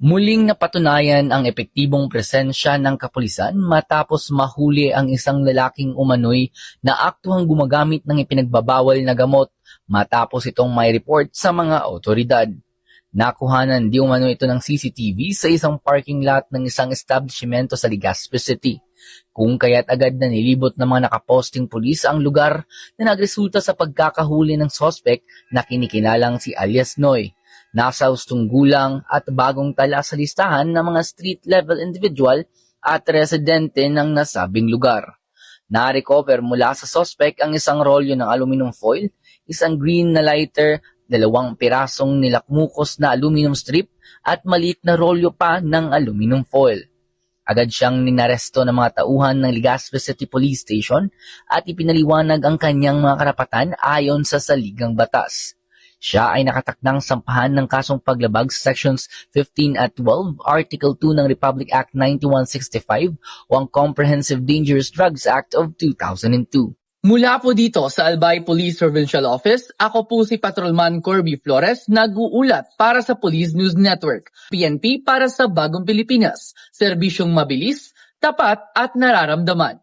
Muling napatunayan ang epektibong presensya ng kapulisan matapos mahuli ang isang lalaking umano'y na aktuhang gumagamit ng ipinagbabawal na gamot matapos itong may report sa mga otoridad. Nakuhanan di umano ito ng CCTV sa isang parking lot ng isang establishmento sa Legazpi City, kung kaya't agad na nilibot ng mga nakaposting pulis ang lugar na nagresulta sa pagkakahuli ng sospek na kinikinalang si alias Noy. Nasa hustong gulang at bagong tala sa listahan ng mga street-level individual at residente ng nasabing lugar. Na-recover mula sa sospek ang isang rolyo ng aluminum foil, isang green na lighter, 2 pirasong nilakmukos na aluminum strip at maliit na rolyo pa ng aluminum foil. Agad siyang ninaresto ng mga tauhan ng Legazpi City Police Station at ipinaliwanag ang kanyang mga karapatan ayon sa saligang batas. Siya ay nakatakdang sampahan ng kasong paglabag sa Sections 15 at 12, Article 2 ng Republic Act 9165 o ang Comprehensive Dangerous Drugs Act of 2002. Mula po dito sa Albay Police Provincial Office, ako po si Patrolman Corby Flores, nag-uulat para sa Police News Network. PNP para sa Bagong Pilipinas, serbisyong mabilis, tapat at nararamdaman.